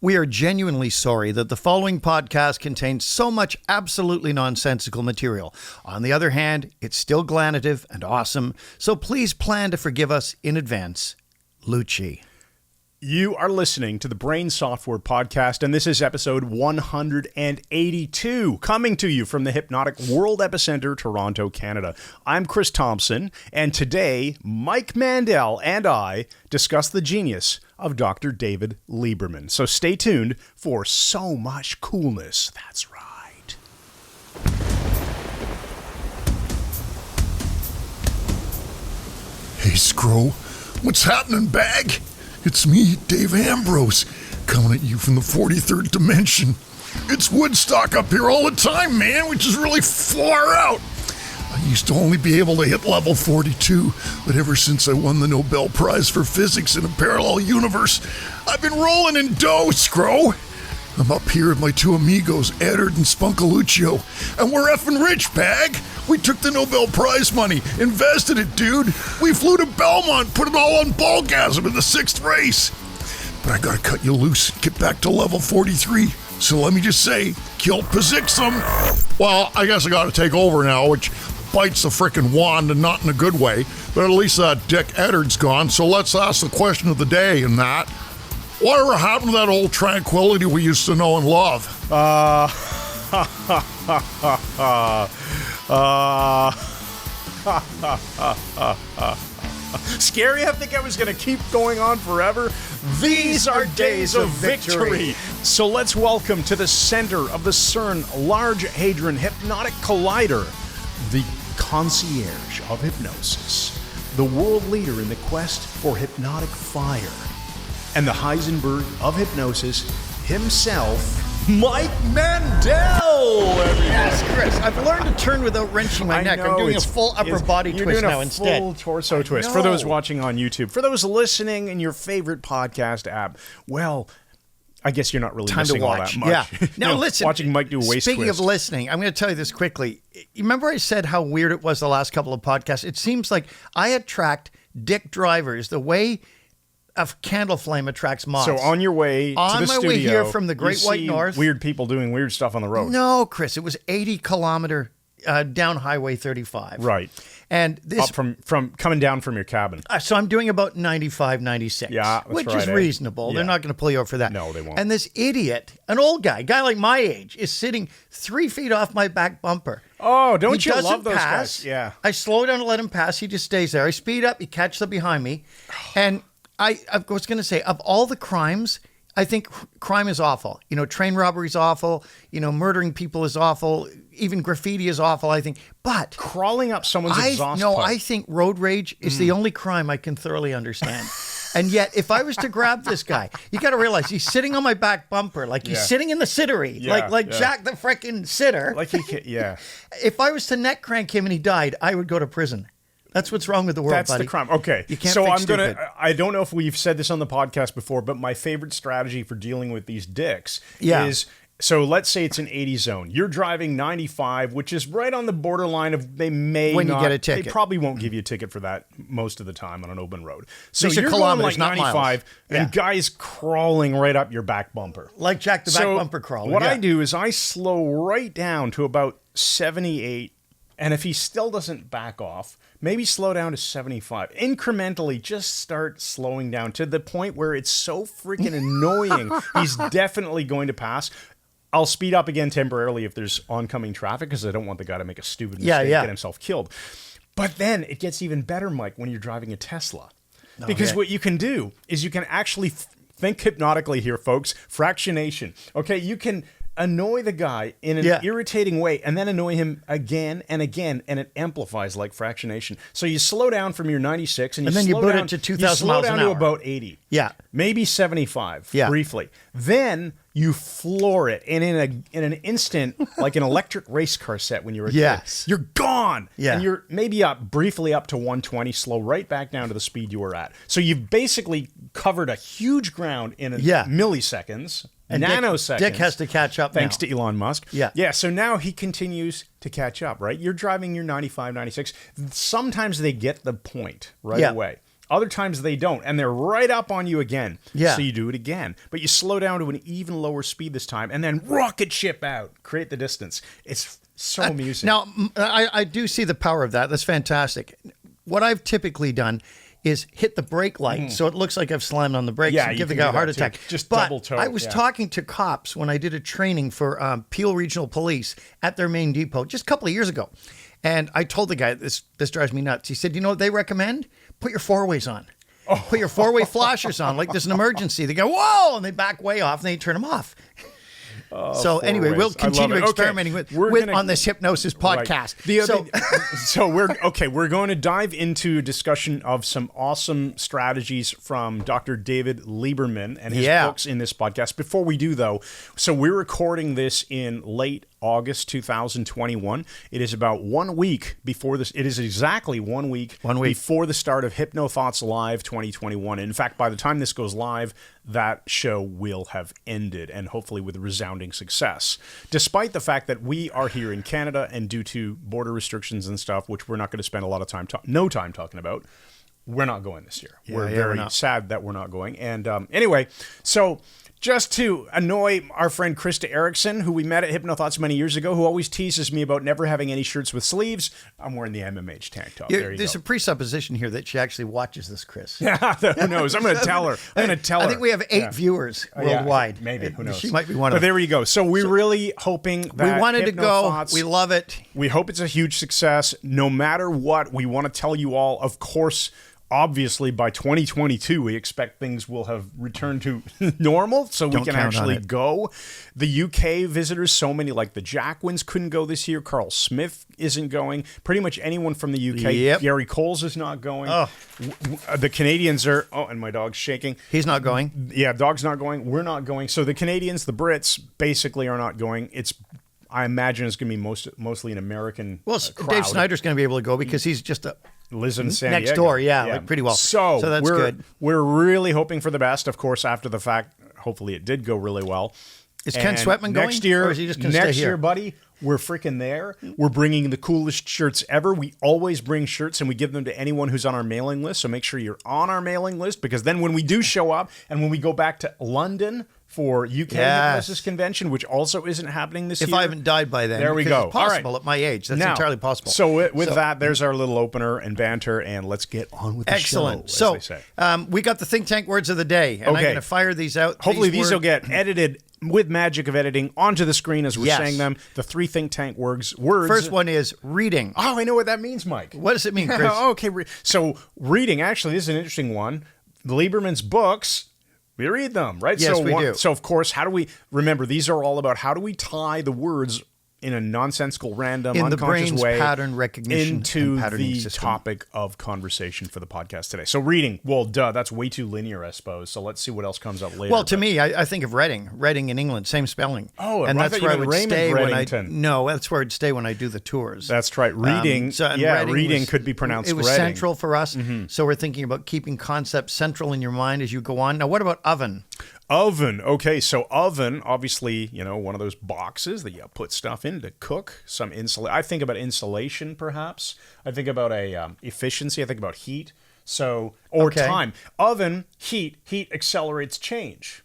We are genuinely sorry that the following podcast contains so much absolutely nonsensical material. On the other hand, it's still glanative and awesome, so please plan to forgive us in advance. Lucci. You are listening to the Brain Software Podcast, and this is episode 182, coming to you from the Hypnotic World Epicenter, Toronto, Canada. I'm Chris Thompson, and today, Mike Mandel and I discuss the genius of Dr. David Lieberman. So stay tuned for so much coolness. That's right. Hey, Scro, what's happening, bag? It's me, Dave Ambrose, coming at you from the 43rd dimension. It's Woodstock up here all the time, man, which is really far out. I used to only be able to hit level 42, but ever since I won the Nobel Prize for Physics in a parallel universe, I've been rolling in dough, Scro. I'm up here with my two amigos, Eddard and Spunkaluccio, and we're effing rich, bag. We took the Nobel Prize money, invested it, dude. We flew to Belmont, put it all on Ballgasm in the 6th race. But I gotta cut you loose and get back to level 43. So let me just say, kill Pazixum. Well, I guess I gotta take over now, which bites the frickin' wand and not in a good way. But at least that dick Eddard's gone, so let's ask the question of the day in that. Whatever happened to that old tranquility we used to know and love? Scary, I think I was going to keep going on forever. These are days of victory. So let's welcome to the center of the CERN Large Hadron Hypnotic Collider, the concierge of hypnosis, the world leader in the quest for hypnotic fire, and the Heisenberg of hypnosis himself, Mike Mandel! Yes, Chris. I've learned to turn without wrenching my neck. I'm doing a full upper body twist now instead. You're doing a full torso twist. For those watching on YouTube. For those listening in your favorite podcast app, well, I guess you're not really missing all that much. Yeah. Now listen. Watching Mike do a waist Speaking twist. of listening, I'm going to tell you this quickly. You remember I said how weird it was the last couple of podcasts? It seems like I attract dick drivers the way a candle flame attracts moths. So on your way to the studio, way here from the Great White North, weird people doing weird stuff on the road. No, Chris, it was 80-kilometer down Highway 35. Right. And this Up from coming down from your cabin. So I'm doing about 95, 96. Yeah, that's which right, is reasonable. Yeah. They're not going to pull you over for that. No, they won't. And this idiot, an old guy like my age, is sitting 3 feet off my back bumper. Oh, don't you doesn't love those pass. guys? Yeah. I slow down to let him pass. He just stays there. I speed up. He catches up behind me. And I was going to say, of all the crimes, I think crime is awful. You know, train robbery is awful. You know, murdering people is awful. Even graffiti is awful, I think. But crawling up someone's exhaust pipe. I think road rage is the only crime I can thoroughly understand. And yet, if I was to grab this guy, you got to realize he's sitting on my back bumper, like he's sitting in the sittery, like Jack the frickin' sitter. Like he can, yeah. If I was to neck crank him and he died, I would go to prison. That's what's wrong with the world, That's buddy. the crime. Okay. You can't so fix I'm going stupid. to, I don't know if we've said this on the podcast before, but my favorite strategy for dealing with these dicks is, so let's say it's an 80 zone. You're driving 95, which is right on the borderline of they may When not. you get a ticket. They probably won't give you a ticket for that most of the time on an open road. So These are you're going kilometers, like not 95 miles. and guys crawling right up your back bumper. Like Jack the back bumper crawler. What I do is I slow right down to about 78, and if he still doesn't back off, maybe slow down to 75. Incrementally, just start slowing down to the point where it's so freaking annoying. He's definitely going to pass. I'll speed up again temporarily if there's oncoming traffic because I don't want the guy to make a stupid mistake and get himself killed. But then it gets even better, Mike, when you're driving a Tesla. Because what you can do is you can actually think hypnotically here, folks. Fractionation. Okay, you can annoy the guy in an irritating way and then annoy him again and again, and it amplifies like fractionation. So you slow down from your 96 and then you put it to 2,000 miles an hour. You slow down to about 80. Yeah. Maybe 75 briefly. Then you floor it, and in an instant, like an electric race car set when you're a kid, you're gone. Yeah. And you're maybe briefly up to 120, slow right back down to the speed you were at. So you've basically covered a huge ground in milliseconds. And nanoseconds. Dick has to catch up thanks to Elon Musk. Yeah. So now he continues to catch up, right? You're driving your 95, 96. Sometimes they get the point right away. Other times they don't, and they're right up on you again. Yeah. So you do it again, but you slow down to an even lower speed this time, and then rocket ship out, create the distance. It's so amusing. Now, I do see the power of that. That's fantastic. What I've typically done is hit the brake light, so it looks like I've slammed on the brakes and give the guy a heart attack. Just but double toe. I was talking to cops when I did a training for Peel Regional Police at their main depot just a couple of years ago. And I told the guy, this drives me nuts. He said, you know what they recommend? Put your four-ways on. Put your four-way flashers on like there's an emergency. They go, whoa, and they back way off, and they turn them off. So anyway, ways. we'll continue Okay. experimenting on this hypnosis podcast. Right. We're going to dive into a discussion of some awesome strategies from Dr. David Lieberman and his books in this podcast. Before we do, though, so we're recording this in late August 2021. It is about 1 week before this. It is exactly 1 week, before the start of Hypno Thoughts Live 2021. In fact, by the time this goes live, that show will have ended, and hopefully with resounding success. Despite the fact that we are here in Canada, and due to border restrictions and stuff, which we're not going to spend a lot of time, talking about, we're not going this year. We're very sad that we're not going. And anyway, so just to annoy our friend Krista Erickson, who we met at HypnoThoughts many years ago, who always teases me about never having any shirts with sleeves, I'm wearing the MMH tank top. There's a presupposition here that she actually watches this, Chris. Who knows? I'm going to tell her. I think we have 8 viewers worldwide. Maybe. Who knows? She might be one of them. But there you go. So we're really hoping that we wanted to go. Thoughts, we love it. We hope it's a huge success. No matter what, we want to tell you all, of course, obviously, by 2022, we expect things will have returned to normal, so we can actually go. The UK visitors, so many, like the Jackwins couldn't go this year. Carl Smith isn't going. Pretty much anyone from the UK. Yep. Gary Coles is not going. The Canadians are... Oh, and my dog's shaking. He's not going. Yeah, dog's not going. We're not going. So the Canadians, the Brits, basically are not going. I imagine it's going to be mostly an American crowd. Dave Snyder's going to be able to go because he's just lives in San next Diego. door, like pretty well. So that's good. We're really hoping for the best, of course, after the fact. Hopefully it did go really well. Is Ken Sweatman going? Next year, or is he just going to stay here? Next year, buddy, we're freaking there. We're bringing the coolest shirts ever. We always bring shirts, and we give them to anyone who's on our mailing list. So make sure you're on our mailing list, because then when we do show up, and when we go back to London for UK Hypnosis Convention, which also isn't happening this year. If I haven't died by then. There we go. It's possible at my age. That's entirely possible. So with that, there's our little opener and banter, and let's get on with the Excellent. show, as they say. We got the think tank words of the day, and I'm going to fire these out. Hopefully these will get edited with magic of editing onto the screen as we're saying them. The 3 think tank words. First one is reading. Oh, I know what that means, Mike. What does it mean, Chris? Okay, so reading, actually, this is an interesting one. Lieberman's books, we read them, right? Yes, we do. So, of course, how do we... Remember, these are all about how do we tie the words in a nonsensical, random, in unconscious the brain's way pattern recognition into and the system. topic of conversation for the podcast today. So reading, well, that's way too linear, I suppose. So let's see what else comes up later. Well, to me, I think of Reading in England, same spelling. Oh, and that's where I would Raymond stay Reddington. that's where I'd stay when I do the tours. That's right. Reading, reading could be pronounced It was Reading. central for us, so we're thinking about keeping concepts central in your mind as you go on. Now, what about oven? Oven. Okay, so oven, obviously, one of those boxes that you put stuff in to cook. Some I think about insulation, perhaps. I think about efficiency. I think about heat. Time. Oven, heat accelerates change.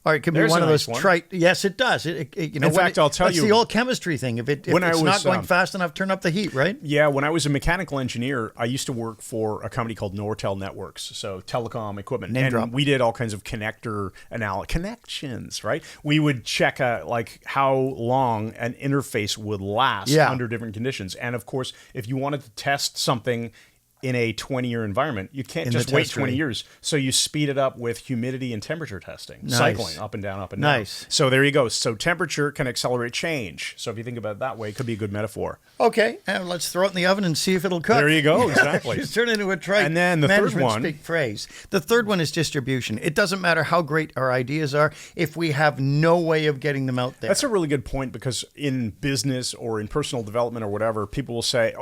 All right, it could be one of those trite. Yes, it does. In fact, I'll tell you. It's the old chemistry thing. If it's not going fast enough, turn up the heat, right? Yeah, when I was a mechanical engineer, I used to work for a company called Nortel Networks, so telecom equipment. We did all kinds of connections, right? We would check how long an interface would last under different conditions. And of course, if you wanted to test something in a 20-year environment, you can't just wait 20 years. So you speed it up with humidity and temperature testing, cycling up and down, up and down. Nice. So there you go. So temperature can accelerate change. So if you think about it that way, it could be a good metaphor. Okay, let's throw it in the oven and see if it'll cook. There you go. Exactly. Just turn it into a trite and then the third one, speak phrase. The third one is distribution. It doesn't matter how great our ideas are if we have no way of getting them out there. That's a really good point, because in business or in personal development or whatever, people will say,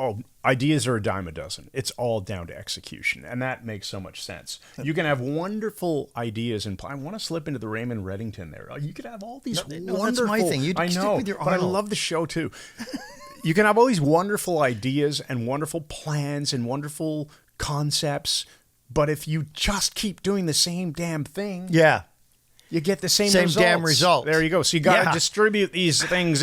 ideas are a dime a dozen. It's all down to execution. And that makes so much sense. You can have wonderful ideas. And I want to slip into the Raymond Reddington there. You could have all these wonderful... that's my thing. You stick with your but I love the show too. You can have all these wonderful ideas and wonderful plans and wonderful concepts, But if you just keep doing the same damn thing, Yeah. you get the same damn result. There you go. So you got to Yeah. distribute these things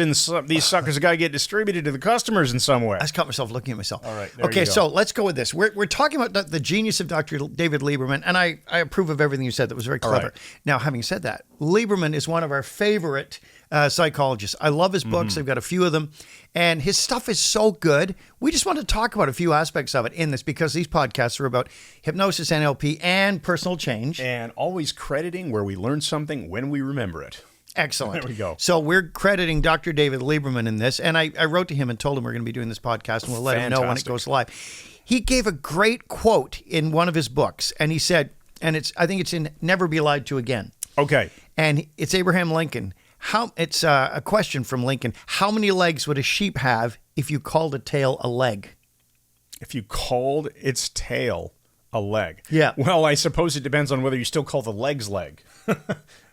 these suckers got to get distributed to the customers in some way. I just caught myself looking at myself. All right, there Okay, you go. so let's go with this. We're talking about the genius of Dr. David Lieberman, and I approve of everything you said. That was very clever. right. Now, having said that, Lieberman is one of our favorite psychologists. I love his books. I've got a few of them, and his stuff is so good. We just want to talk about a few aspects of it in this because these podcasts are about hypnosis, NLP, and personal change. And always crediting where we learned something when we remember it. Excellent. There we go. So we're crediting Dr. David Lieberman in this, and I wrote to him and told him we're going to be doing this podcast, and we'll let him know when it Fantastic. goes live. He gave a great quote in one of his books, and he said, and I think it's in Never Be Lied to Again, Okay. and it's Abraham Lincoln. It's a question from Lincoln. How many legs would a sheep have if you called a tail a leg? If you called its tail a leg. Yeah. Well, I suppose it depends on whether you still call the legs leg.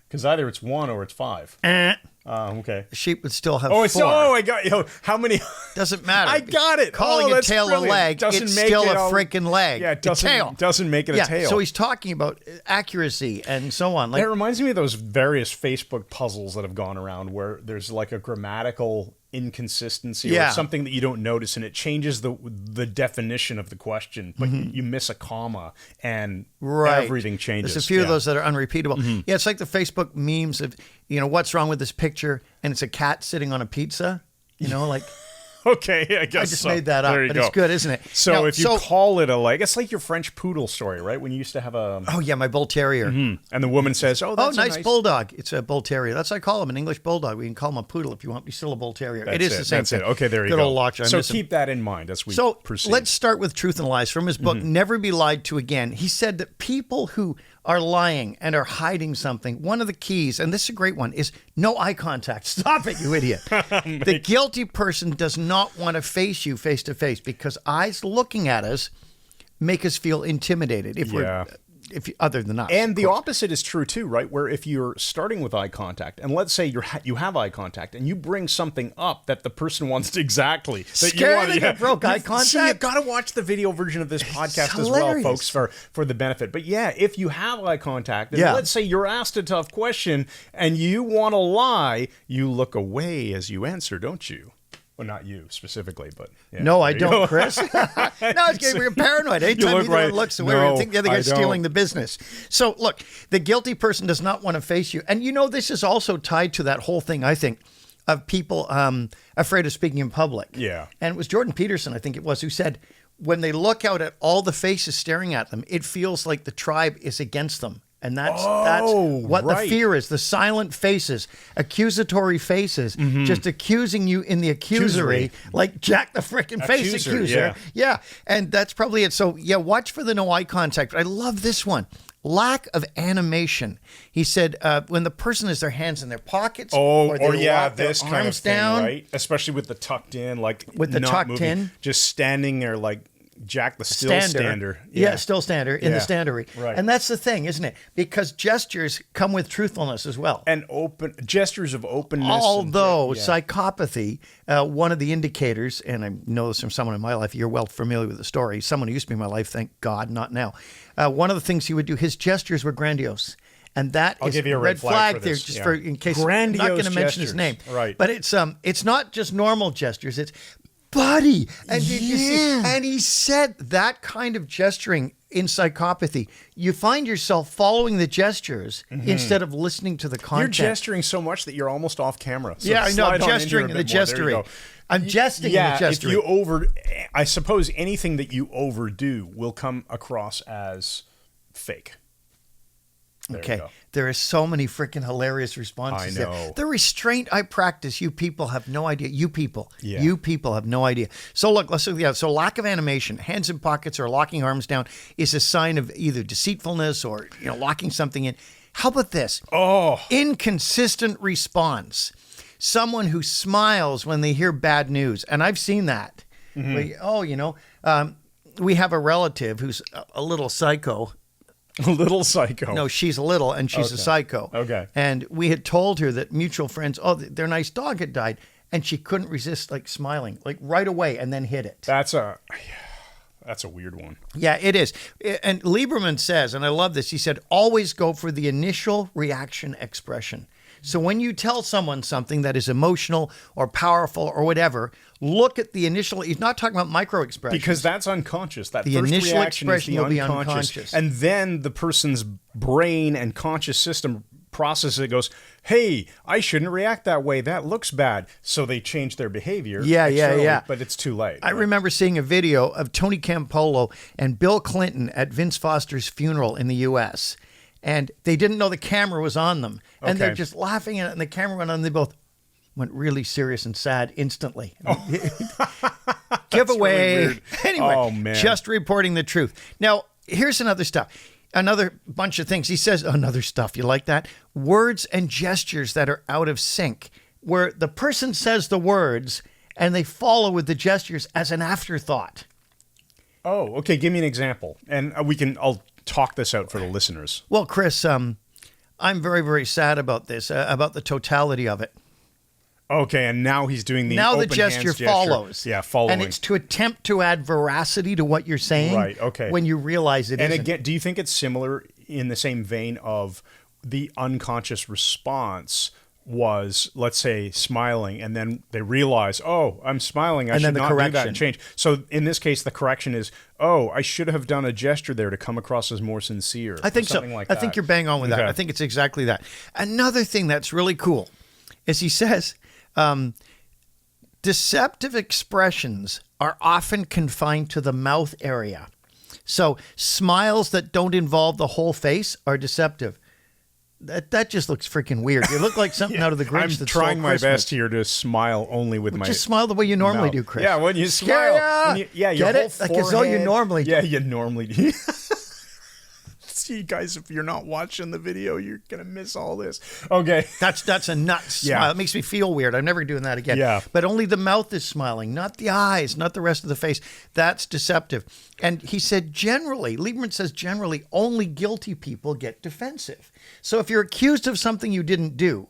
Because either it's 1 or it's 5. Okay. The sheep would still have Oh, four. it's I got you. How many? Doesn't matter. I got it. Calling a that's tail brilliant. a leg, Doesn't it's make still it a freaking leg. Yeah, it A tail. doesn't make it a tail. So he's talking about accuracy and so on. Like, It reminds me of those various Facebook puzzles that have gone around where there's like a grammatical inconsistency Yeah. or something that you don't notice, and it changes the definition of the question, but you miss a comma and everything changes. There's a few of those that are unrepeatable. Yeah, it's like the Facebook memes of, what's wrong with this picture, and it's a cat sitting on a pizza. Like Okay, I guess I just so. made that up, There you but go. it's good, isn't it? So Now, if you call it a leg, it's like your French poodle story, right? When you used to have a... oh yeah, my bull terrier. And the woman says, oh, that's Nice bulldog. It's a bull terrier. That's what I call him, an English bulldog. We can call him a poodle if you want. He's still a bull terrier. It is the same That's thing. it. Okay, there you Good go. old Lockjaw. I So miss him. keep that in mind as we So proceed. let's start with Truth and Lies from his book, Never Be Lied to Again. He said that people who are lying and are hiding something, one of the keys, and this is a great one, is no eye contact. Stop it, you idiot. The guilty person does not want to face you face to face because eyes looking at us make us feel intimidated other than us. And of the course. opposite is true too, right? Where if you're starting with eye contact, and let's say you have eye contact, and you bring something up that the person wants exactly that Scary that you broke eye contact. See, you got to watch the video version of this podcast as well, hilarious. folks, for the benefit. But yeah, if you have eye contact, and Yeah. let's say you're asked a tough question and you want to lie, you look away as you answer, don't you? Well, not you specifically, but yeah, No, I there you go. don't, Chris. No, it's getting we're paranoid. Anytime look either right. one looks away, No, we think the other I guy's don't. stealing the business. So, look, the guilty person does not want to face you. And this is also tied to that whole thing, I think, of people afraid of speaking in public. Yeah. And it was Jordan Peterson, I think it was, who said, when they look out at all the faces staring at them, it feels like the tribe is against them. And that's what right. the fear is. The silent faces, accusatory faces, just accusing you in the accusory, like Jack the frickin' face accuser. Yeah. And that's probably it. So, yeah, watch for the no eye contact. I love this one. Lack of animation. He said when the person has their hands in their pockets or they lock their this arms kind of thing, down. right? Especially with the tucked in, like With the not tucked moving, in. just standing there like Jack the still stander. Yeah, still stander in the Yeah. standery. Right. And that's the thing, isn't it? Because gestures come with truthfulness as well. And open gestures of openness. Although and, psychopathy, one of the indicators, and I know this from someone in my life, you're well familiar with the story, someone who used to be in my life, thank God, not now. One of the things he would do, his gestures were grandiose. And that I'll is give you a red flag for there, this, just yeah. for in case Grandiose I'm not going to mention his gestures, name. right. But it's not just normal gestures, it's buddy. And you see, and he said that kind of gesturing in psychopathy, you find yourself following the gestures instead of listening to the You're content. gesturing so much that you're almost off camera. So Yeah, I know. I'm slide on in here a gesturing bit the more. There you gesturing. go. I'm jesting Yeah, the gesturing. I suppose anything that you overdo will come across as fake. There you Okay. go. There are so many freaking hilarious responses I know. there. The restraint I practice, you people have no idea. You people. Yeah. You people have no idea. So look, let's look at so lack of animation, hands in pockets or locking arms down is a sign of either deceitfulness or locking something in. How about this? Oh. Inconsistent response. Someone who smiles when they hear bad news. And I've seen that. We have a relative who's a little psycho. A little psycho. No, she's little and she's a psycho. Okay. And we had told her that mutual friends, their nice dog had died. And she couldn't resist like smiling, like right away and then hit it. That's a That's a weird one. Yeah, it is. And Lieberman says, and I love this, he said, always go for the initial reaction expression. So when you tell someone something that is emotional or powerful or whatever, look at the initial, he's not talking about micro expressions. Because that's unconscious. That The first initial reaction expression is the will be unconscious. unconscious. And then the person's brain and conscious system processes it, goes, hey, I shouldn't react that way. That looks bad. So they change their behavior. Yeah. But it's too late. I remember seeing a video of Tony Campolo and Bill Clinton at Vince Foster's funeral in the U.S., and they didn't know the camera was on them. And they're just laughing at it, and the camera went on, and they both went really serious and sad instantly. Giveaway. Really weird. Anyway, oh, man. Just reporting the truth. Now, here's another stuff. Another bunch of things. He says, another stuff. You like that? Words and gestures that are out of sync, where the person says the words and they follow with the gestures as an afterthought. Oh, okay. Give me an example. And I'll talk this out for the listeners. Well, Chris, I'm very, very sad about this, about the totality of it. Okay, and now he's doing the now open the gesture hands follows. Yeah, following. And it's to attempt to add veracity to what you're saying. Right, okay. When you realize it and isn't. again, do you think it's similar in the same vein of the unconscious response was, let's say, smiling, and then they realize, oh, I'm smiling, I should not do that and change. So in this case, the correction is, oh, I should have done a gesture there to come across as more sincere. I think so. Like I think you're bang on with that. I think it's exactly that. Another thing that's really cool is he says, deceptive expressions are often confined to the mouth area. So smiles that don't involve the whole face are deceptive. That just looks freaking weird. You look like something out of the Grinch. I'm trying my best here to smile only with my... Just smile the way you normally do, Chris. Yeah, when you smile. Your Get whole it? Like as though you normally do. Yeah, you normally do. See, guys, if you're not watching the video, you're going to miss all this. Okay. That's a nuts smile. It makes me feel weird. I'm never doing that again. Yeah. But only the mouth is smiling, not the eyes, not the rest of the face. That's deceptive. And he said generally, Lieberman says generally, only guilty people get defensive. So if you're accused of something you didn't do,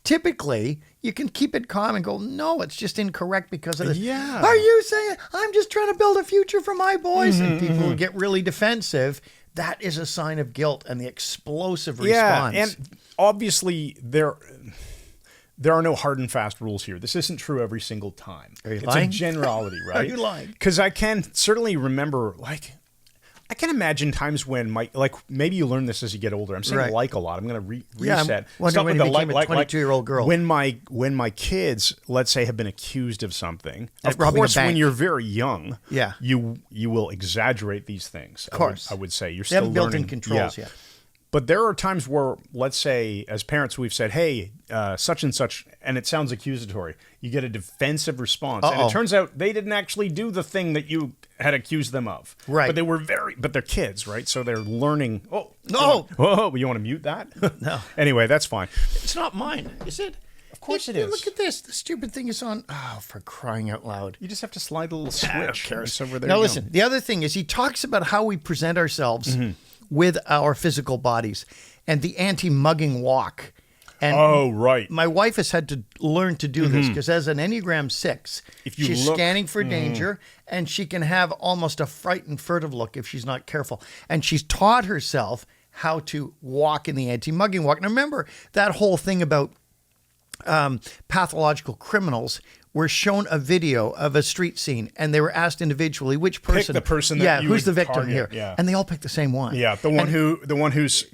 typically you can keep it calm and go, no, it's just incorrect because of this. Yeah. Are you saying I'm just trying to build a future for my boys? And people who get really defensive, that is a sign of guilt and the explosive response. Yeah, and obviously there are no hard and fast rules here. This isn't true every single time. Are you lying? It's a generality, right? Are you lying? Because I can certainly remember, I can imagine times when maybe you learn this as you get older. I'm saying a lot. I'm going to reset. I'm wondering when you became a 22-year-old girl. When my kids, let's say, have been accused of something. Like of robbing a course, bank. when you're very young, Yeah. you will exaggerate these things. Of course. I would say you're They still haven't learning. built in controls yet. But there are times where, let's say, as parents, we've said, hey, such and such, and it sounds accusatory. You get a defensive response. And it turns out they didn't actually do the thing that you had accused them of. Right. But they were but they're kids, right? So they're learning. Oh, no. Oh, you want to mute that? No. Anyway, that's fine. It's not mine, is it? Of course it is. Look at this. The stupid thing is on. Oh, for crying out loud. You just have to slide a little switch. It's over there. Now, listen, the other thing is he talks about how we present ourselves with our physical bodies and the anti-mugging walk. And right. my wife has had to learn to do this because as an Enneagram 6, she's scanning for danger and she can have almost a frightened, furtive look if she's not careful. And she's taught herself how to walk in the anti-mugging walk. Now, remember that whole thing about pathological criminals were shown a video of a street scene and they were asked individually which person. Pick the person that you who's the would victim target, here. yeah. And they all picked the same one. Yeah, the one who's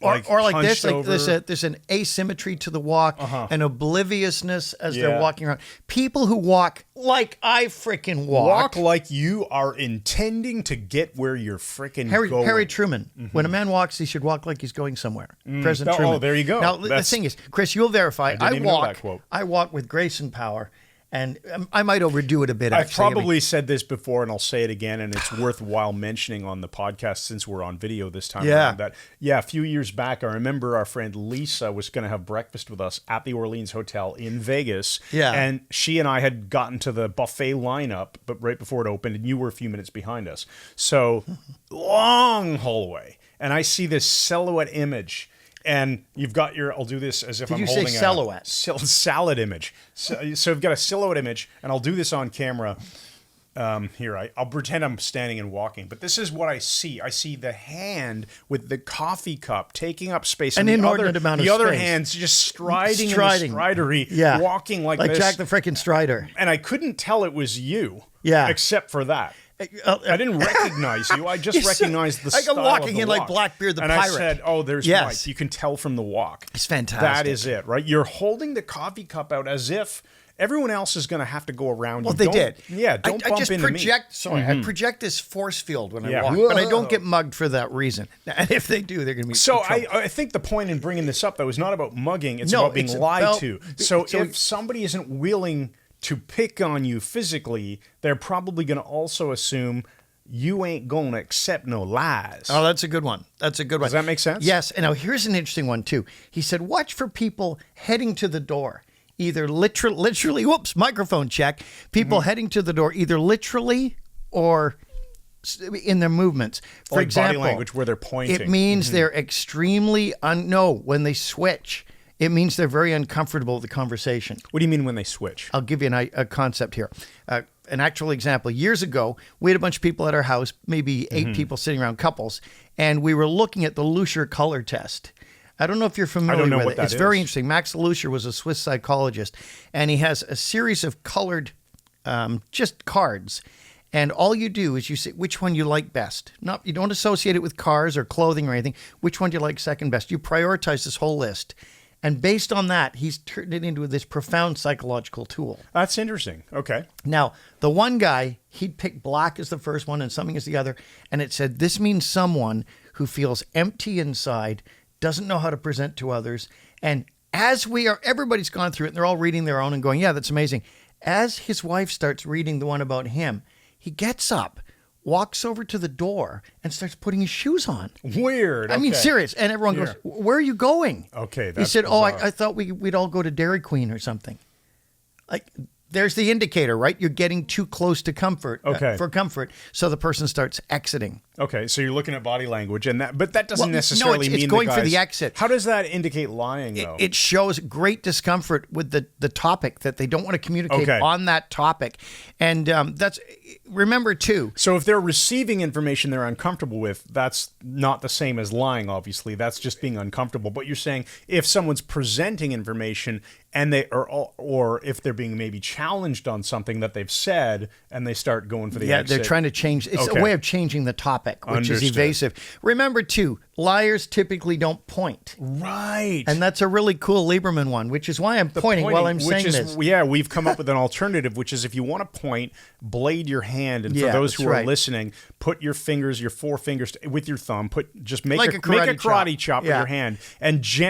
or like this, like over. there's an asymmetry to the walk, an obliviousness as they're Yeah. walking around. People who walk like I freaking walk. Walk like you are intending to get where you're freaking going. Harry Truman. When a man walks, he should walk like he's going somewhere. President Truman. Oh, there you go. Now the thing is, Chris, you'll verify. didn't even know that quote. I walk with grace and power. And I might overdo it a bit, I've actually. probably said this before, and I'll say it again, and it's worthwhile mentioning on the podcast since we're on video this time around. That, a few years back, I remember our friend Lisa was going to have breakfast with us at the Orleans Hotel in Vegas. Yeah. And she and I had gotten to the buffet lineup, but right before it opened, and you were a few minutes behind us. So, long hallway. And I see this silhouette image. And you've got I'll do this as if I'm holding silhouette? salad image. So you've got a silhouette image, and I'll do this on camera. I'll pretend I'm standing and walking, but this is what I see. I see the hand with the coffee cup taking up space, An inordinate amount of the other space. hand's just striding in the stridery, walking like this. Jack the frickin' Strider. And I couldn't tell it was you, Yeah. except for that. I didn't recognize you. I just recognized the style of walking the in walk. like Blackbeard the and pirate. I said, "Oh, there's Yes. Mike. You can tell from the walk." It's fantastic. That is it, right? You're holding the coffee cup out as if everyone else is going to have to go around. Well, you. they Don't- did. Yeah, don't I bump just into project. me. Sorry, I project this force field when Yeah. I walk, but I don't get mugged for that reason. And if they do, they're going to be So in trouble. I think the point in bringing this up, though, is not about mugging. It's No, about being it's lied about- to. So so- if somebody isn't willing to pick on you physically, they're probably going to also assume you ain't going to accept no lies. Oh, that's a good one. That's a good one. Does that make sense? Yes. And now here's an interesting one too. He said, watch for people heading to the door, either literally, whoops, microphone check. People heading to the door, either literally or in their movements. For Like example, body language where they're pointing. It means they're extremely, when they switch, it means they're very uncomfortable with the conversation. What do you mean when they switch? I'll give you a concept here. An actual example. Years ago, we had a bunch of people at our house, maybe 8 people sitting around, couples, and we were looking at the Lucier color test. I don't know if you're familiar know with what it. that It's very is. interesting. Max Lucier was a Swiss psychologist, and he has a series of colored just cards. And all you do is you say which one you like best. You don't associate it with cars or clothing or anything. Which one do you like second best? You prioritize this whole list. And based on that, he's turned it into this profound psychological tool. That's interesting. Okay. Now, the one guy, he'd pick black as the first one and something as the other. And it said, this means someone who feels empty inside, doesn't know how to present to others. And as everybody's gone through it, and they're all reading their own and going, yeah, that's amazing. As his wife starts reading the one about him, he gets up, walks over to the door, and starts putting his shoes on. Weird. I mean, okay. serious. And everyone goes, where are you going? Okay, He that's said, bizarre. I thought we'd all go to Dairy Queen or something. Like, there's the indicator, right? You're getting too close to comfort for comfort. So the person starts exiting. Okay, so you're looking at body language, but that doesn't Well, no, necessarily it's mean going the for guy's- the exit. How does that indicate lying, though? It shows great discomfort with the topic, that they don't want to communicate Okay. on that topic. And remember too, So if they're receiving information they're uncomfortable with, that's not the same as lying, obviously. That's just being uncomfortable. But you're saying if someone's presenting information and or if they're being maybe challenged on something that they've said and they start going for the exit. they're trying to change. It's Okay. a way of changing the topic, which is Understood. evasive. Remember too, liars typically don't point. Right. And that's a really cool Lieberman one, which is why I'm pointing while I'm saying this. Yeah, we've come up with an alternative, which is if you want to point, blade your hand. And for those who that's are right. listening, put your 4 fingers with your thumb. Make Like a a karate karate chop with Yeah. your hand,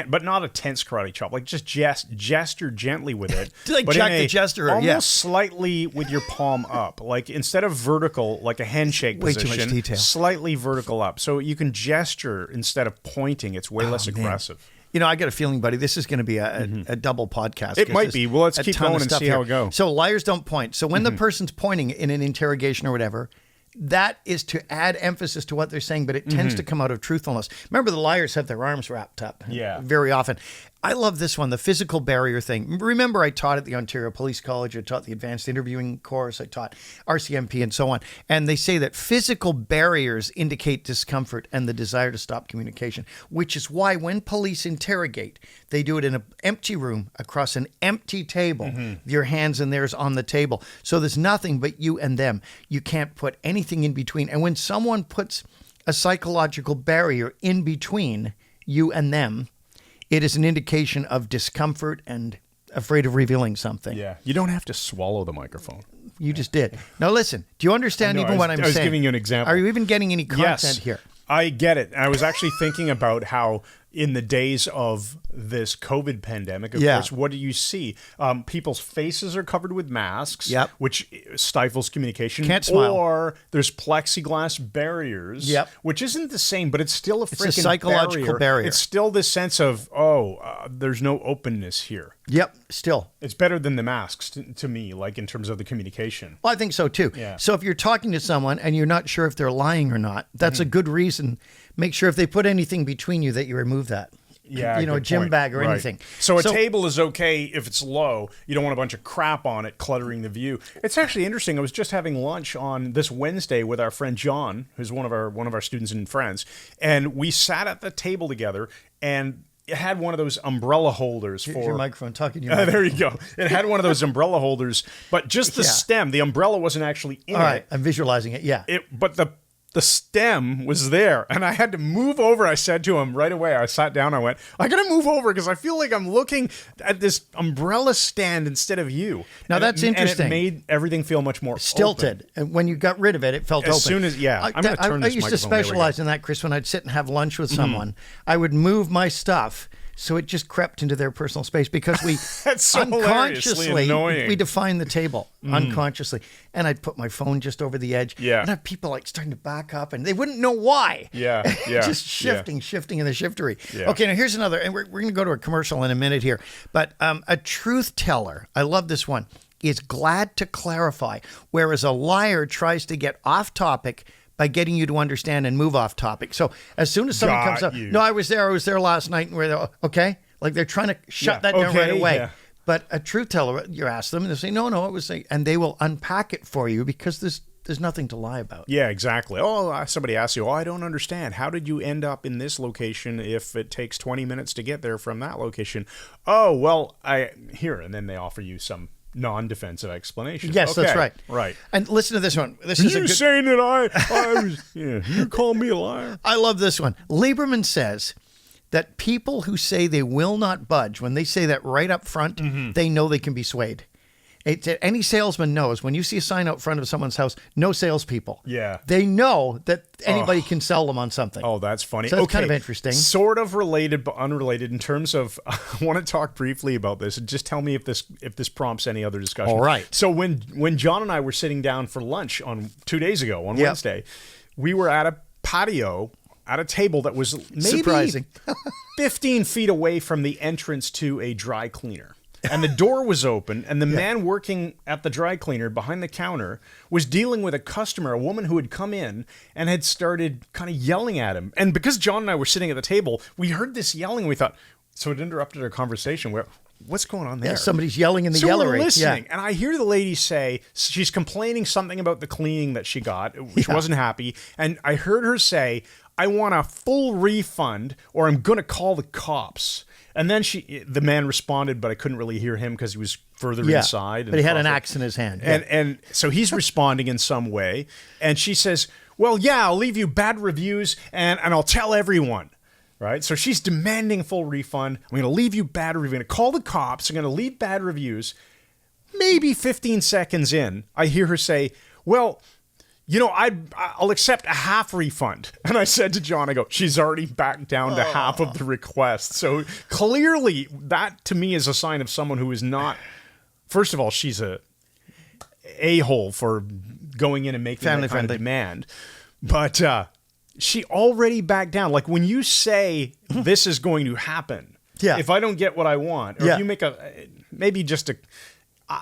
but not a tense karate chop. Like just gesture gently with it. Like but Jack in the a- Jester, almost yeah. slightly with your palm up. Like instead of vertical, like a handshake Way too position, much detail. slightly vertical up. So you can gesture instead of pointing. It's way less aggressive. You know, I got a feeling, buddy, this is going to be a double podcast. It 'cause might there's be. Well, let's a keep ton of going and stuff see here. how it goes. So liars don't point. So when the person's pointing in an interrogation or whatever, that is to add emphasis to what they're saying, but it tends to come out of truthfulness. Remember, the liars have their arms wrapped up very often. I love this one, the physical barrier thing. Remember, I taught at the Ontario Police College. I taught the advanced interviewing course. I taught RCMP and so on. And they say that physical barriers indicate discomfort and the desire to stop communication, which is why when police interrogate, they do it in an empty room across an empty table, your hands and theirs on the table. So there's nothing but you and them. You can't put anything in between. And when someone puts a psychological barrier in between you and them, it is an indication of discomfort and afraid of revealing something. Yeah. You don't have to swallow the microphone. You just did. Now listen, do you understand I know, even what I'm saying? I was giving you an example. Are you even getting any content Yes, here? I get it. I was actually thinking about how in the days of this COVID pandemic, of course, what do you see? People's faces are covered with masks, which stifles communication. Can't smile. Or there's plexiglass barriers, which isn't the same, but it's still a freaking psychological barrier. It's still this sense of, there's no openness here. Yep, still. It's better than the masks to me, like in terms of the communication. Well, I think so too. Yeah. So if you're talking to someone and you're not sure if they're lying or not, that's a good reason. Make sure if they put anything between you that you remove that. Yeah, a good gym point. bag or Right. anything. So a table is okay if it's low. You don't want a bunch of crap on it cluttering the view. It's actually interesting. I was just having lunch on this Wednesday with our friend John, who's one of our students and friends, and we sat at the table together, and it had one of those umbrella holders Here's for your microphone. Talking to your there you go. It had one of those umbrella holders, but just the stem. The umbrella wasn't actually in All right, it. I'm visualizing it. Yeah. But the stem was there, and I had to move over. I said to him right away, I sat down, I went, I gotta move over because I feel like I'm looking at this umbrella stand instead of you. Now, that's interesting. And it made everything feel much more Stilted. open. And when you got rid of it, it felt As open. soon as, yeah. I'm going to turn I this used to microphone. There we go. specialize in that, Chris, when I'd sit and have lunch with someone. I would move my stuff so it just crept into their personal space because we That's so hilariously unconsciously annoying. we defined the table unconsciously. And I'd put my phone just over the edge. Yeah. And I'd have people like starting to back up and they wouldn't know why. Yeah, yeah, just shifting in the shiftery. Yeah. Okay, now here's another, and we're going to go to a commercial in a minute here. But a truth teller, I love this one, is glad to clarify, whereas a liar tries to get off topic by getting you to understand and move off topic. So as soon as someone Got comes up, you. no, I was there last night, and we're there, okay? Like they're trying to shut that down okay, right away. yeah. But a truth teller, you ask them, and they say, no, it was, and they will unpack it for you because there's nothing to lie about. Yeah, exactly. Oh, somebody asks you, I don't understand. How did you end up in this location if it takes 20 minutes to get there from that location? Oh, well, and then they offer you some non-defensive explanation. Yes, that's Okay, right. Right. And listen to this one. This is a You good, saying that I was, you call me a liar? I love this one. Lieberman says that people who say they will not budge, when they say that right up front, they know they can be swayed. Any salesman knows when you see a sign out front of someone's house, no salespeople. Yeah. They know that anybody can sell them on something. Oh, that's funny. So that's kind of interesting. Sort of related, but unrelated in terms of, I want to talk briefly about this and just tell me if this prompts any other discussion. All right. So when John and I were sitting down for lunch on 2 days ago on Wednesday, we were at a patio at a table that was maybe Surprising. 15 feet away from the entrance to a dry cleaner. And the door was open, and the man working at the dry cleaner behind the counter was dealing with a customer, a woman who had come in and had started kind of yelling at him. And because John and I were sitting at the table, we heard this yelling. We thought, so it interrupted our conversation. What's going on there? Yeah, somebody's yelling in the So yellery. we're listening, Yeah. and I hear the lady say she's complaining something about the cleaning that she got, which wasn't happy. And I heard her say, I want a full refund or I'm going to call the cops. And then the man responded, but I couldn't really hear him because he was further inside. But he had an axe in his hand. And so he's responding in some way. And she says, well, yeah, I'll leave you bad reviews and I'll tell everyone. Right? So she's demanding a full refund. I'm going to leave you bad reviews. I'm going to call the cops. I'm going to leave bad reviews. Maybe 15 seconds in, I hear her say, well, I'll accept a half refund. And I said to John, I go, she's already backed down to half of the request. So clearly that to me is a sign of someone who is not, first of all, she's a-hole for going in and making that kind of demand. But she already backed down. Like when you say this is going to happen, if I don't get what I want, or if you make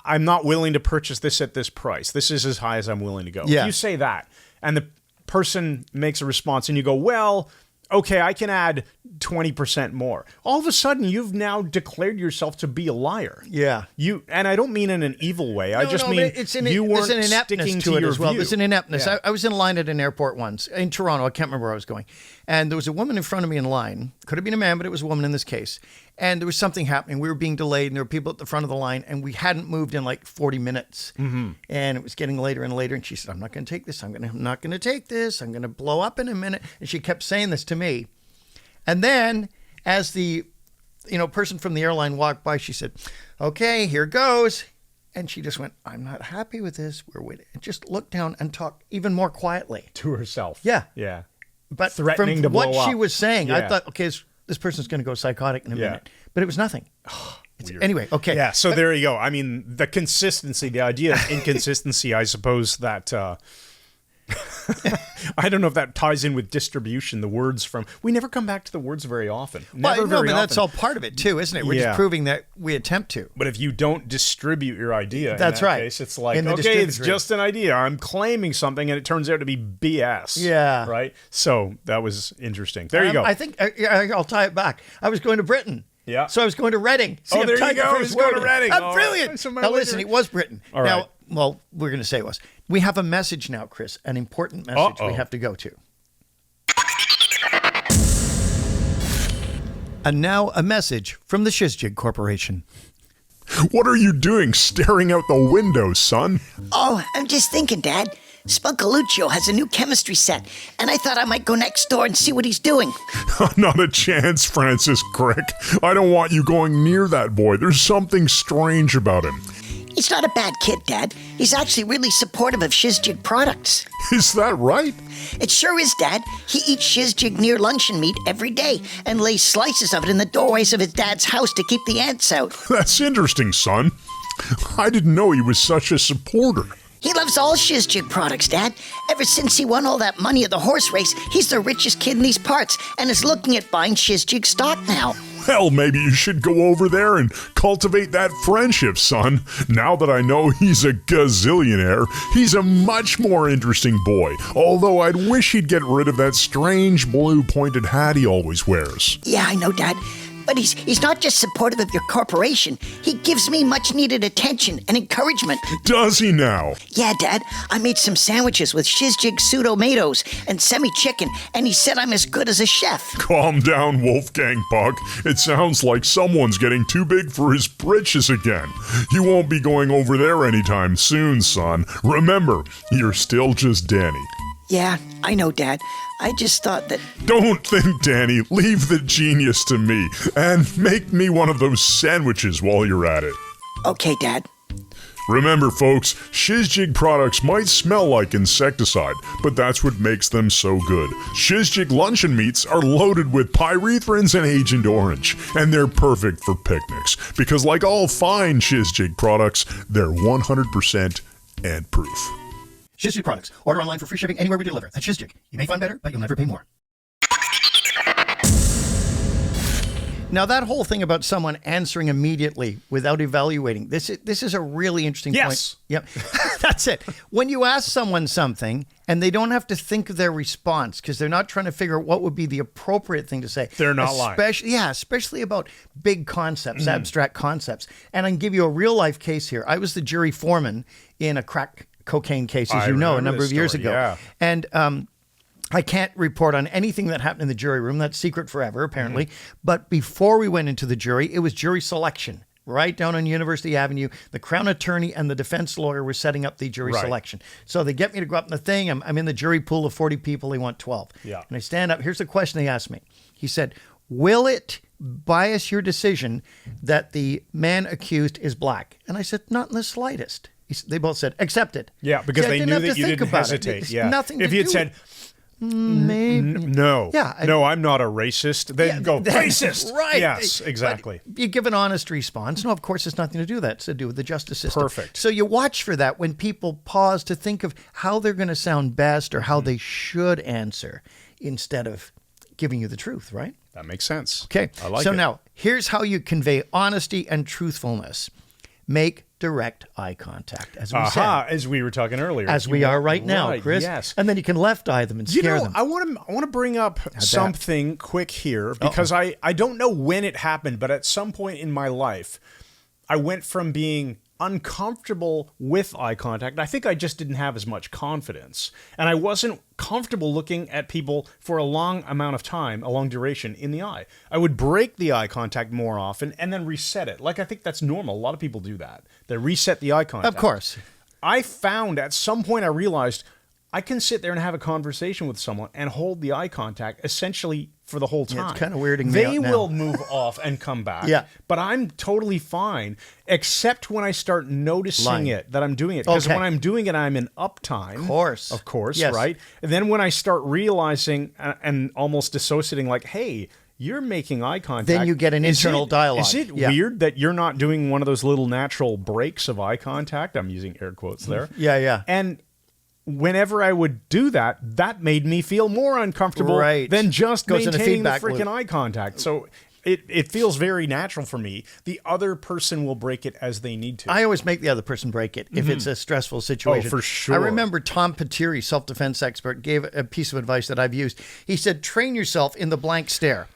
I'm not willing to purchase this at this price. This is as high as I'm willing to go. Yeah. If you say that, and the person makes a response, and you go, well, okay, I can add 20% more. All of a sudden, you've now declared yourself to be a liar. Yeah. And I don't mean in an evil way. I just mean you weren't there's an ineptness sticking to it your as well. view. There's an ineptness. Yeah. I was in line at an airport once in Toronto. I can't remember where I was going. And there was a woman in front of me in line. Could have been a man, but it was a woman in this case. And there was something happening. We were being delayed, and there were people at the front of the line, and we hadn't moved in like 40 minutes. Mm-hmm. And it was getting later and later. And she said, I'm not going to take this. I'm not going to take this. I'm going to blow up in a minute. And she kept saying this to me. And then as the person from the airline walked by, she said, okay, here goes. And she just went, I'm not happy with this. We're waiting. And just looked down and talked even more quietly. To herself. Yeah. Yeah. But Threatening from to blow what she up. was saying, I Yeah. thought, okay, this person's going to go psychotic in a minute. But it was nothing. Weird. Anyway, okay. Yeah, so there you go. I mean, the consistency, the idea of inconsistency, I suppose that I don't know if that ties in with distribution, the words from... We never come back to the words very often. Well, Never no, very but that's often. all part of it too, isn't it? We're Yeah. just proving that we attempt to. But if you don't distribute your idea, That's in that right. case, it's like, In the okay, it's distributory. just an idea. I'm claiming something, and it turns out to be BS. Yeah. Right? So that was interesting. There you go. I think I'll tie it back. I was going to Britain. Yeah. So I was going to Reading. See, Oh, I'm there you tying the go. first He's going word to in. Reading. I'm Oh, brilliant. so my Now word- listen, it was Britain. All now, right. well, we're going to say it was. We have a message now, Chris, an important message we Uh-oh. have to go to. And now a message from the Shizjig Corporation. What are you doing staring out the window, son? Oh, I'm just thinking, Dad. Spunkaluccio has a new chemistry set, and I thought I might go next door and see what he's doing. Not a chance, Francis Crick. I don't want you going near that boy. There's something strange about him. He's not a bad kid, Dad. He's actually really supportive of Shizjig products. Is that right? It sure is, Dad. He eats Shizjig near luncheon meat every day and lays slices of it in the doorways of his dad's house to keep the ants out. That's interesting, son. I didn't know he was such a supporter. He loves all Shizjig products, Dad. Ever since he won all that money at the horse race, he's the richest kid in these parts and is looking at buying Shizjig stock now. Well, maybe you should go over there and cultivate that friendship, son. Now that I know he's a gazillionaire, he's a much more interesting boy. Although I'd wish he'd get rid of that strange blue pointed hat he always wears. Yeah, I know, Dad. But he's not just supportive of your corporation. He gives me much needed attention and encouragement. Does he now? Yeah, Dad, I made some sandwiches with Shizjig pseudo-tomatoes and semi-chicken, and he said I'm as good as a chef. Calm down, Wolfgang Puck. It sounds like someone's getting too big for his britches again. You won't be going over there anytime soon, son. Remember, you're still just Danny. Yeah, I know, Dad. I just thought that... Don't think, Danny. Leave the genius to me. And make me one of those sandwiches while you're at it. Okay, Dad. Remember, folks, Shizjig products might smell like insecticide, but that's what makes them so good. Shizjig luncheon meats are loaded with pyrethrins and Agent Orange, and they're perfect for picnics, because like all fine Shizjig products, they're 100% ant proof. Shizjig products. Order online for free shipping anywhere we deliver. That's Shizjig. You may find better, but you'll never pay more. Now, that whole thing about someone answering immediately without evaluating, this is a really interesting Yes. point. Yep. That's it. When you ask someone something and they don't have to think of their response because they're not trying to figure out what would be the appropriate thing to say. They're not lying. Yeah, especially about big concepts, abstract concepts. And I can give you a real life case here. I was the jury foreman in a crack cocaine case, as I you know, a remember number this of years story, ago. yeah. And I can't report on anything that happened in the jury room. That's secret forever, apparently. But before we went into the jury, it was jury selection. Right down on University Avenue, the Crown Attorney and the defense lawyer were setting up the jury Right. selection. So they get me to go up in the thing. I'm in the jury pool of 40 people. They want 12. Yeah. And I stand up. Here's the question they asked me. He said, will it bias your decision that the man accused is black? And I said, not in the slightest. They both said, accepted. Yeah, because See, I they didn't knew have that to you think didn't about it. hesitate. It's Yeah. nothing If to you had do said, maybe. no, Yeah, no, I'm not a racist, then Yeah, go, that- racist. Right. Yes, But exactly. you give an honest response. No, of course, it's nothing to do with that. It's to do with the justice system. Perfect. So you watch for that when people pause to think of how they're going to sound best or how they should answer instead of giving you the truth, right? That makes sense. Okay. I like so it. now, here's how you convey honesty and truthfulness. Make direct eye contact, as we Aha, said. as we were talking earlier. As we are right now, Right, Chris. Yes. And then you can left eye them and You scare know, them. I want to bring up something quick here because I don't know when it happened, but at some point in my life, I went from being uncomfortable with eye contact. I think I just didn't have as much confidence, and I wasn't comfortable looking at people for a long amount of time, a long duration in the eye. I would break the eye contact more often and then reset it. Like, I think that's normal. A lot of people do that. They reset the eye contact. Of course. I found at some point I realized I can sit there and have a conversation with someone and hold the eye contact essentially for the whole time. Yeah, it's kinda weirding me They out now. will move off and come back. Yeah. But I'm totally fine, except when I start noticing Lying. it, that I'm doing it. Because Okay. when I'm doing it, I'm in uptime. Of course, Yes. right? And then when I start realizing and almost dissociating, like, hey, you're making eye contact. Then you get an Is internal dialogue. Is it Yeah. weird that you're not doing one of those little natural breaks of eye contact? I'm using air quotes there. Yeah, yeah. And whenever I would do that, that made me feel more uncomfortable than just Goes in a maintaining the feedback freaking loop. eye contact. So it feels very natural for me. The other person will break it as they need to. I always make the other person break it if it's a stressful situation. Oh, for sure. I remember Tom Patiri, self-defense expert, gave a piece of advice that I've used. He said, train yourself in the blank stare.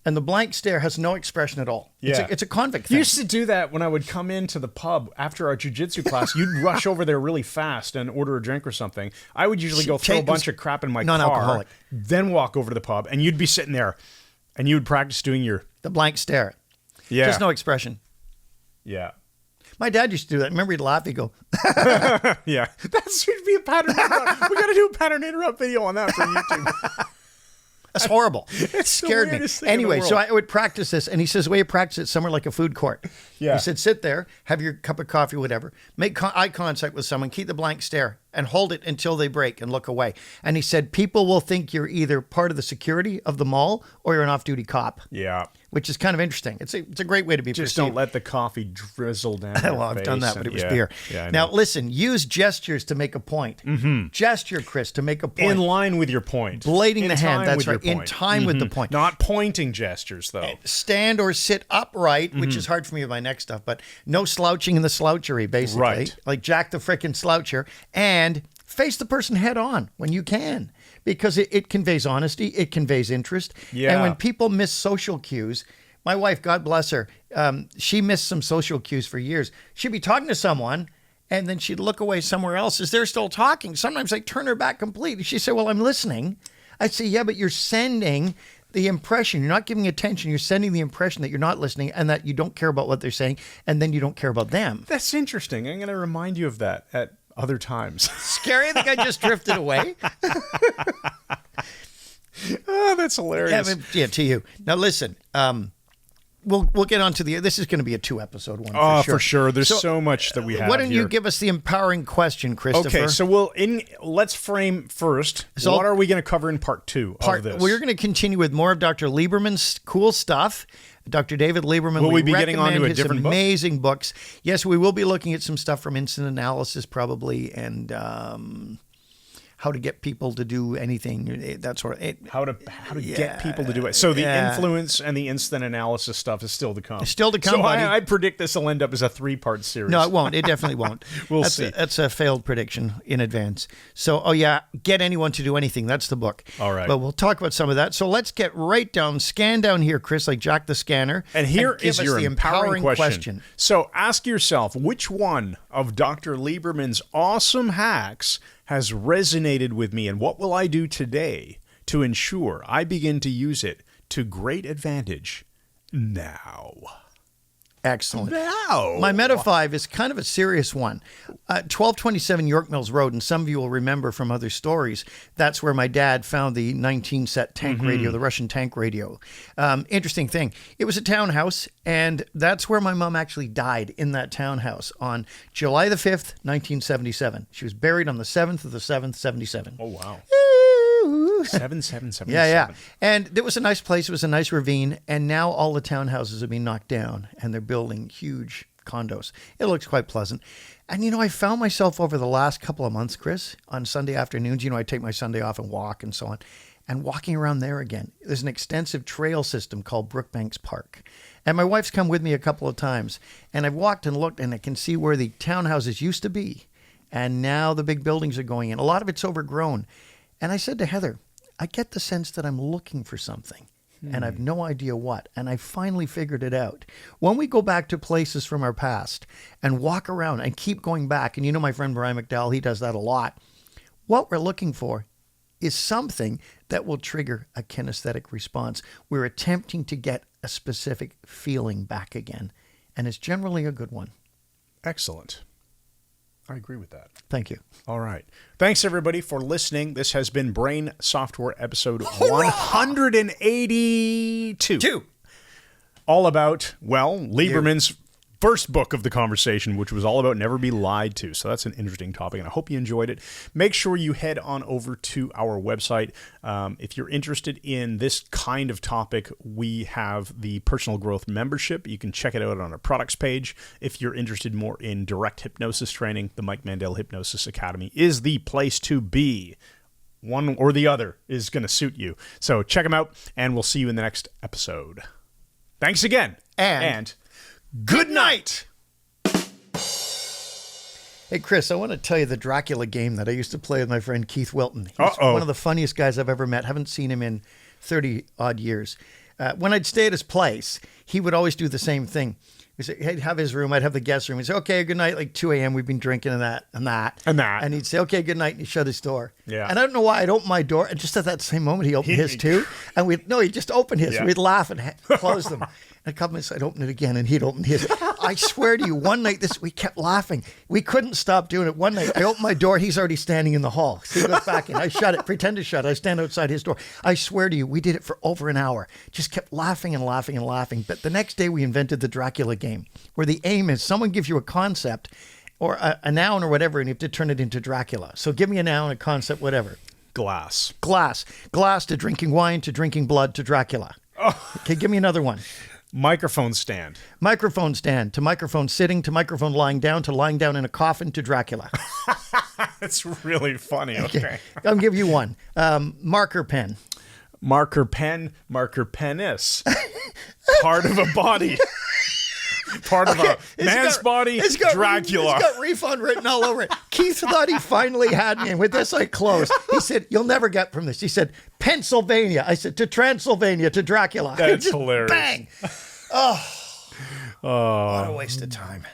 And the blank stare has no expression at all. Yeah. It's a convict You thing. used to do that when I would come into the pub after our jiu-jitsu class. You'd rush over there really fast and order a drink or something. I would usually go throw a bunch of crap in my car, Non-alcoholic. then walk over to the pub, and you'd be sitting there, and you would practice doing your... The blank stare. Yeah. Just no expression. Yeah. My dad used to do that. Remember, he'd laugh, he'd go, Yeah. That should be a pattern interrupt. We got to do a pattern interrupt video on that for YouTube. that's horrible. It the scared me. weirdest thing in the Anyway, so world. I would practice this, and he says, way you practice it somewhere like a food court. Yeah. He said, sit there, have your cup of coffee, whatever, make eye contact with someone, keep the blank stare, and hold it until they break and look away. And he said, people will think you're either part of the security of the mall or you're an off-duty cop. Yeah. Which is kind of interesting. It's a great way to be Just perceived. don't let the coffee drizzle down your Well, I've done face that, but it was and- beer. Yeah, I now, know. listen, use gestures to make a point. Mm-hmm. Gesture, Chris, to make a point. In line with your point. Blading In the hand, time that's with your right. In point. time with the point. Not pointing gestures, though. Stand or sit upright, which is hard for me with my neck stuff, but no slouching in the slouchery, basically. Right. Like Jack the frickin' Sloucher. And face the person head on when you can, because it conveys honesty, it conveys interest. Yeah. And when people miss social cues, my wife, God bless her, she missed some social cues for years. She'd be talking to someone, and then she'd look away somewhere else as they're still talking. Sometimes I'd turn her back completely. She'd say, well, I'm listening. I'd say, yeah, but you're sending the impression. You're not giving attention. You're sending the impression that you're not listening and that you don't care about what they're saying, and then you don't care about them. That's interesting. I'm going to remind you of that at other times. Scary. I think I just drifted away. Oh, that's hilarious. Yeah, to you. Now, listen. We'll get on to this is going to be a 2-episode one. Oh, for sure. There's so much that we have. Why don't here. you give us the empowering question, Christopher? Okay, so let's frame first. So- what are we going to cover in part 2 of this? We're going to continue with more of Dr. Lieberman's cool stuff. Dr. David Lieberman. Will we be getting onto a his different book? amazing books. Yes, we will be looking at some stuff from instant analysis probably, and how to get people to do anything, that sort of. How to get people to do it. So the influence and the instant analysis stuff is still to come. Still to come, So buddy. I predict this will end up as a 3-part series. No, it won't. It definitely won't. We'll that's see. That's a failed prediction in advance. So, Get Anyone to Do Anything. That's the book. All right. But we'll talk about some of that. So let's get right down, scan down here, Chris, like Jack the Scanner. And here give is us your the empowering question. So ask yourself, which one of Dr. Lieberman's awesome hacks has resonated with me, and what will I do today to ensure I begin to use it to great advantage now? Excellent. Now. My MetaFIVE is kind of a serious one. 1227 York Mills Road, and some of you will remember from other stories, that's where my dad found the 19-set tank radio, the Russian tank radio. Interesting thing. It was a townhouse, and that's where my mom actually died, in that townhouse on July the 5th, 1977. She was buried on the 7th of the 7th, 77. Oh, wow. 7777. Yeah. And it was a nice place. It was a nice ravine. And now all the townhouses have been knocked down and they're building huge condos. It looks quite pleasant. And, I found myself over the last couple of months, Chris, on Sunday afternoons, I take my Sunday off and walk and so on, and walking around there again. There's an extensive trail system called Brookbanks Park. And my wife's come with me a couple of times. And I've walked and looked, and I can see where the townhouses used to be. And now the big buildings are going in. A lot of it's overgrown. And I said to Heather, I get the sense that I'm looking for something, and I've no idea what. And I finally figured it out. When we go back to places from our past and walk around and keep going back, and my friend Brian McDowell, he does that a lot, what we're looking for is something that will trigger a kinesthetic response. We're attempting to get a specific feeling back again, and it's generally a good one. Excellent. I agree with that. Thank you. All right. Thanks, everybody, for listening. This has been Brain Software episode 182. All about, Lieberman's first book of the conversation, which was all about never be lied to. So that's an interesting topic, and I hope you enjoyed it. Make sure you head on over to our website. If you're interested in this kind of topic, we have the personal growth membership. You can check it out on our products page. If you're interested more in direct hypnosis training, the Mike Mandel Hypnosis Academy is the place to be. One or the other is going to suit you. So check them out, and we'll see you in the next episode. Thanks again. And good night. Hey, Chris, I want to tell you the Dracula game that I used to play with my friend Keith Wilton. He's one of the funniest guys I've ever met. Haven't seen him in 30-odd years. When I'd stay at his place, he would always do the same thing. He'd have his room, I'd have the guest room. He'd say, okay, good night, like 2 a.m. We've been drinking and that. And he'd say, okay, good night, and he'd shut his door. Yeah. And I don't know why I'd open my door, and just at that same moment, he opened his too. And he'd just open his. Yeah. We'd laugh and close them. And a couple minutes, I'd open it again, and he'd open his. I swear to you, one night, we kept laughing. We couldn't stop doing it. One night, I opened my door, he's already standing in the hall. So he goes back in. I shut it, pretend to shut it. I stand outside his door. I swear to you, we did it for over an hour. Just kept laughing and laughing and laughing. But the next day, we invented the Dracula game, where the aim is someone gives you a concept or a noun or whatever, and you have to turn it into Dracula. So give me a noun, a concept, whatever. Glass. Glass to drinking wine, to drinking blood, to Dracula. Oh. Okay, give me another one. Microphone stand. Microphone stand, to microphone sitting, to microphone lying down in a coffin, to Dracula. That's really funny. Okay. I'll give you one. Marker pen. Marker pen, marker penis. Part of a body. Part of a man's body, Dracula. It's got refund written all over it. Keith thought he finally had me, and with this I closed. He said, you'll never get from this. He said, Pennsylvania. I said, to Transylvania, to Dracula. That's hilarious. Bang. Oh, what a waste of time.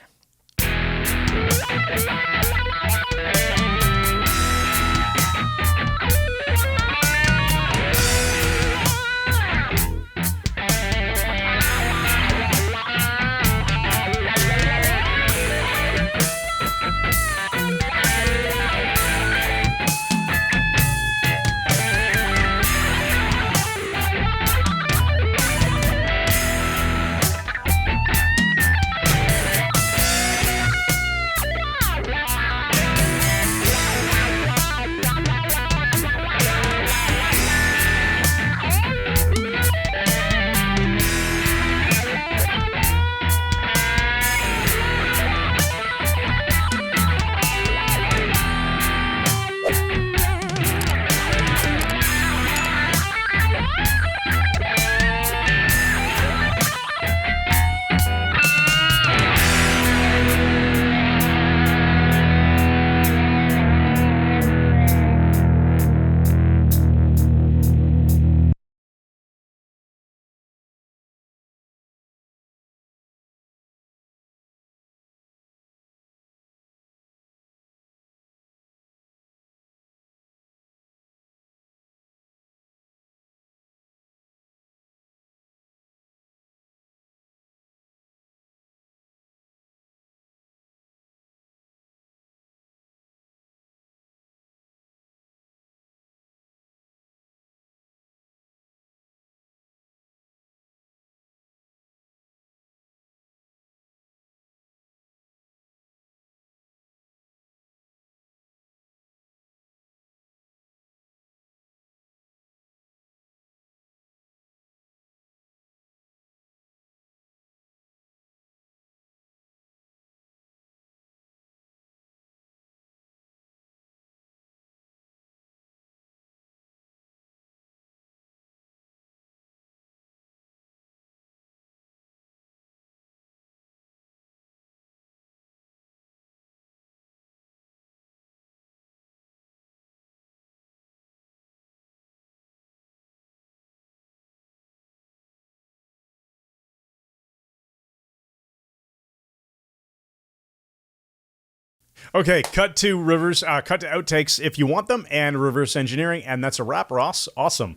Okay, cut to outtakes if you want them, and reverse engineering, and that's a wrap, Ross. Awesome.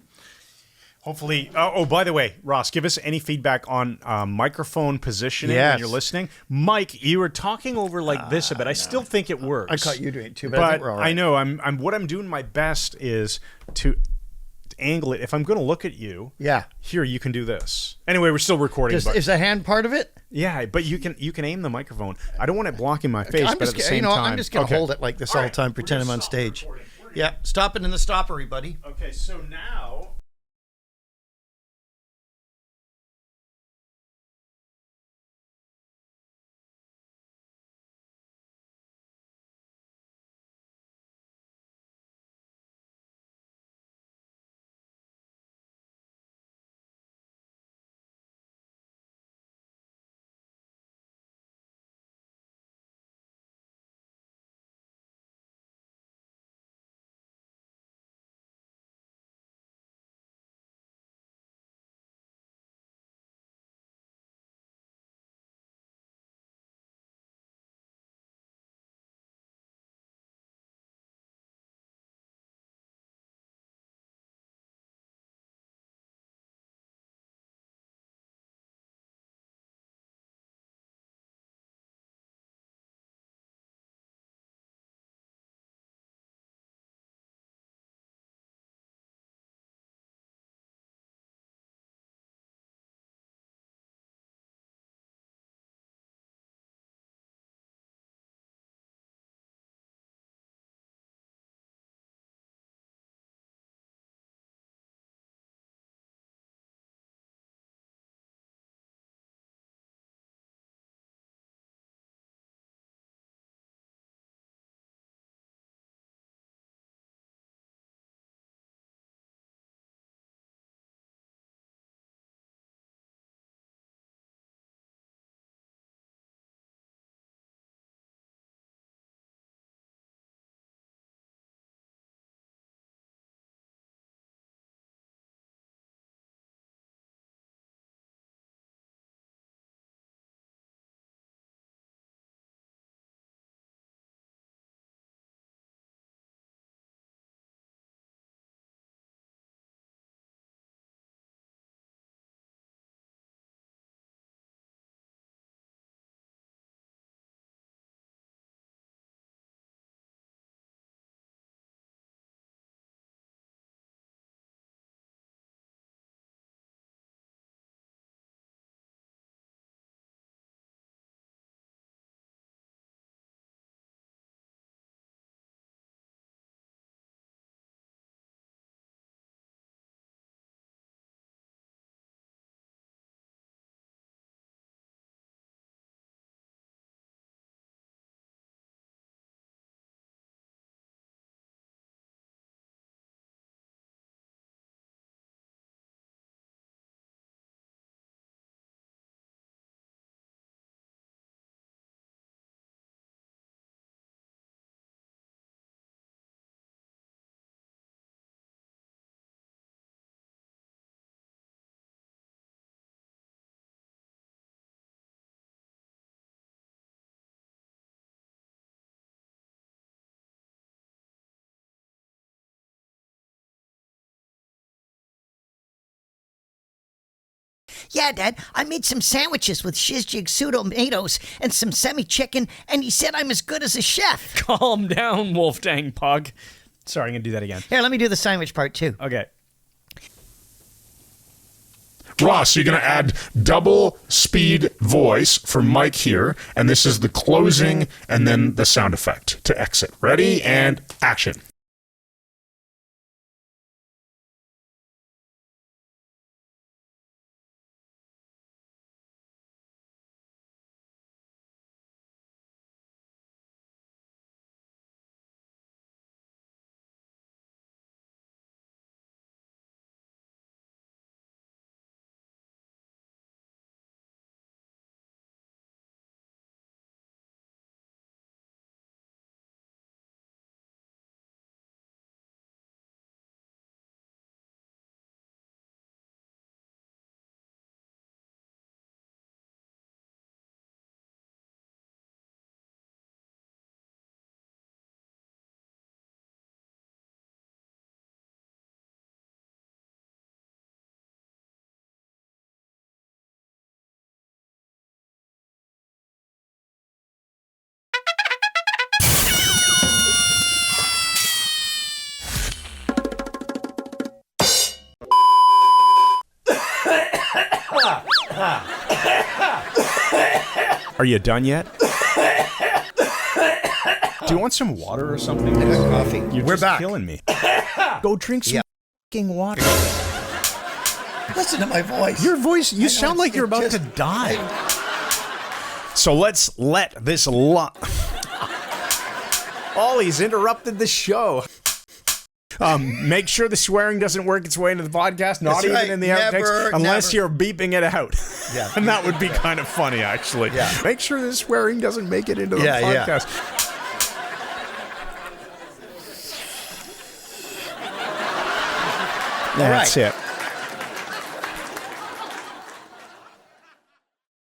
Hopefully, by the way, Ross, give us any feedback on microphone positioning when you're listening. Mike, you were talking over like this a bit. I still think it works. I caught you doing it too, but I think we're all right. I know. What I'm doing my best is to angle it. If I'm going to look at you, Yeah. here, you can do this. Anyway, we're still recording. Just, but is the hand part of it? yeah, but you can aim the microphone. I don't want it blocking my face, I'm but just, at the same I'm time, just going to okay. hold it like this all the time, pretend I'm on stage. Yeah, stop it in the stoppery, buddy. Okay, so now. Yeah, Dad, I made some sandwiches with shizjig tomatoes and some semi-chicken, and he said I'm as good as a chef. Calm down, Wolfgang Pug. Sorry, I'm going to do that again. Here, let me do the sandwich part, too. Okay. Ross, you're going to add double speed voice for Mike here, and this is the closing and then the sound effect to exit. Ready and action. Are you done yet? Do you want some water or something? Coffee. You're We're just back. killing me. Go drink some fucking water. Listen to my voice. Your voice, you sound like you're about to just- die. So let's let this Ollie's interrupted the show. Make sure the swearing doesn't work its way into the podcast, not That's even right. in the Never, outtakes, unless never. you're beeping it out. Yeah. And that would be kind of funny, actually. Yeah. Make sure the swearing doesn't make it into the Yeah. podcast. All That's right. it.